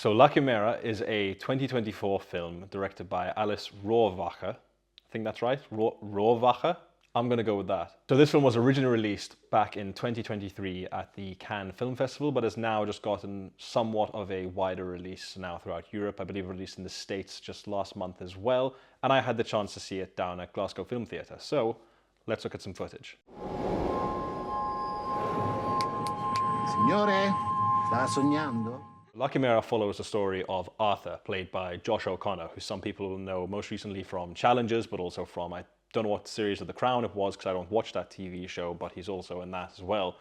So La Chimera is a 2024 film directed by Alice Rohrwacher. I think that's right, Rohrwacher? I'm gonna go with that. So this film was originally released back in 2023 at the Cannes Film Festival, but has now just gotten somewhat of a wider release now throughout Europe. I believe released in the States just last month as well. And I had the chance to see it down at Glasgow Film Theatre. So let's look at some footage. Signore, sta sognando? La Chimera follows the story of Arthur, played by Josh O'Connor, who some people will know most recently from Challengers, but also from, I don't know what series of The Crown it was because I don't watch that TV show, but he's also in that as well.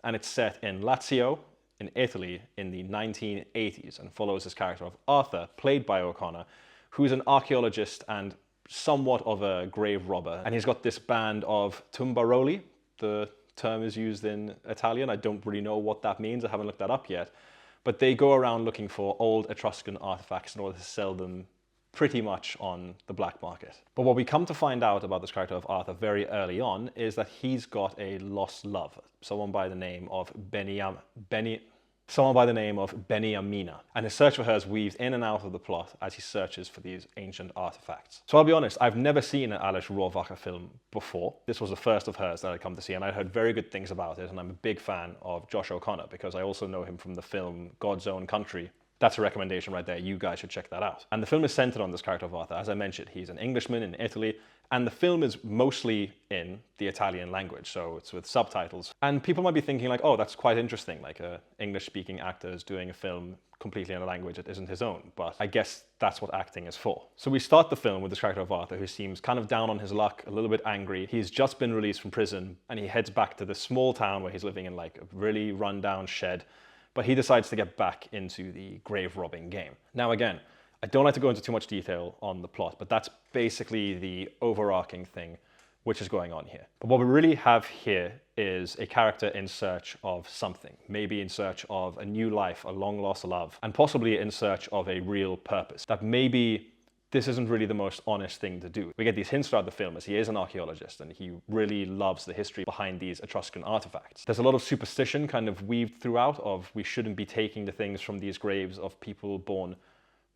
And it's set in Lazio, in Italy, in the 1980s, and follows this character of Arthur, played by O'Connor, who's an archaeologist and somewhat of a grave robber. And he's got this band of tumbaroli. The term is used in Italian. I don't really know what that means. I haven't looked that up yet. But they go around looking for old Etruscan artifacts in order to sell them pretty much on the black market. But what we come to find out about this character of Arthur very early on is that he's got a lost love, someone by the name of Beniamina. And his search for her is weaved in and out of the plot as he searches for these ancient artifacts. So I'll be honest, I've never seen an Alice Rohrwacher film before. This was the first of hers that I'd come to see, and I'd heard very good things about it, and I'm a big fan of Josh O'Connor because I also know him from the film God's Own Country. That's a recommendation right there. You guys should check that out. And the film is centered on this character of Arthur. As I mentioned, he's an Englishman in Italy, and the film is mostly in the Italian language, so it's with subtitles. And people might be thinking like, oh, that's quite interesting, like a English-speaking actor is doing a film completely in a language that isn't his own, but I guess that's what acting is for. So we start the film with this character of Arthur who seems kind of down on his luck, a little bit angry. He's just been released from prison, and he heads back to this small town where he's living in like a really run-down shed. But he decides to get back into the grave robbing game. Now again, I don't like to go into too much detail on the plot, but that's basically the overarching thing which is going on here. But what we really have here is a character in search of something, maybe in search of a new life, a long lost love, and possibly in search of a real purpose. That maybe this isn't really the most honest thing to do. We get these hints throughout the film as he is an archaeologist and he really loves the history behind these Etruscan artifacts. There's a lot of superstition kind of weaved throughout of we shouldn't be taking the things from these graves of people born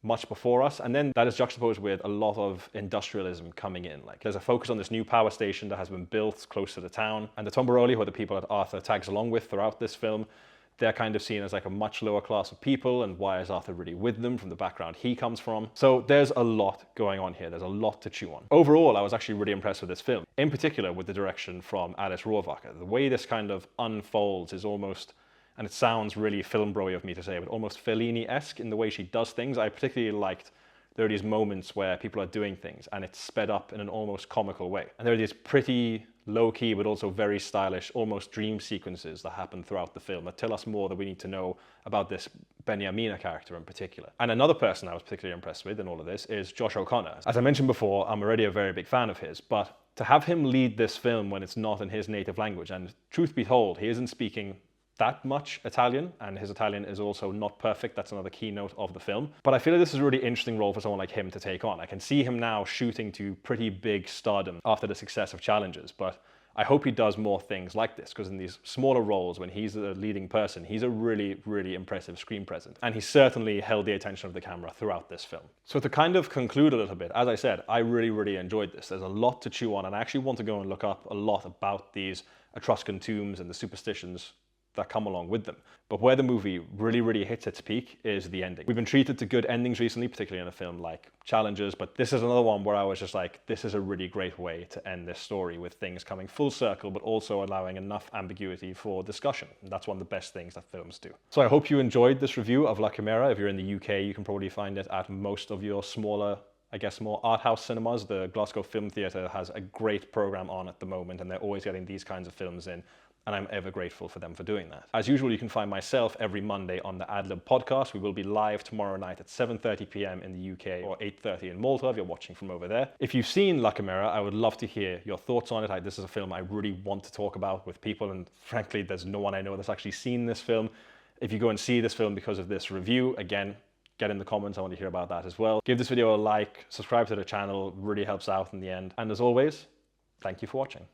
much before us. And then that is juxtaposed with a lot of industrialism coming in. Like there's a focus on this new power station that has been built close to the town. And the Tombaroli, who are the people that Arthur tags along with throughout this film, they're kind of seen as like a much lower class of people, and why is Arthur really with them from the background he comes from? So there's a lot going on here. There's a lot to chew on. Overall, I was actually really impressed with this film, in particular with the direction from Alice Rohrwacher. The way this kind of unfolds is almost, and it sounds really film bro-y of me to say, but almost Fellini-esque in the way she does things. I particularly liked there are these moments where people are doing things and it's sped up in an almost comical way. And there are these pretty low-key but also very stylish, almost dream sequences that happen throughout the film that tell us more that we need to know about this Beniamina character in particular. And another person I was particularly impressed with in all of this is Josh O'Connor. As I mentioned before, I'm already a very big fan of his, but to have him lead this film when it's not in his native language, and truth be told, he isn't speaking that much Italian, and his Italian is also not perfect. That's another keynote of the film. But I feel like this is a really interesting role for someone like him to take on. I can see him now shooting to pretty big stardom after the success of Challengers, but I hope he does more things like this, because in these smaller roles, when he's the leading person, he's a really, really impressive screen presence. And he certainly held the attention of the camera throughout this film. So to kind of conclude a little bit, as I said, I really, really enjoyed this. There's a lot to chew on, and I actually want to go and look up a lot about these Etruscan tombs and the superstitions that come along with them. But where the movie really, really hits its peak is the ending. We've been treated to good endings recently, particularly in a film like Challengers, but this is another one where I was just like, this is a really great way to end this story with things coming full circle, but also allowing enough ambiguity for discussion. And that's one of the best things that films do. So I hope you enjoyed this review of La Chimera. If you're in the UK, you can probably find it at most of your smaller, I guess, more art house cinemas. The Glasgow Film Theatre has a great program on at the moment, and they're always getting these kinds of films in. And I'm ever grateful for them for doing that. As usual, you can find myself every Monday on the AdLib podcast. We will be live tomorrow night at 7:30 p.m. in the UK or 8:30 in Malta if you're watching from over there. If you've seen La Chimera, I would love to hear your thoughts on it. This is a film I really want to talk about with people, and frankly, there's no one I know that's actually seen this film. If you go and see this film because of this review, again, get in the comments. I want to hear about that as well. Give this video a like, subscribe to the channel, really helps out in the end. And as always, thank you for watching.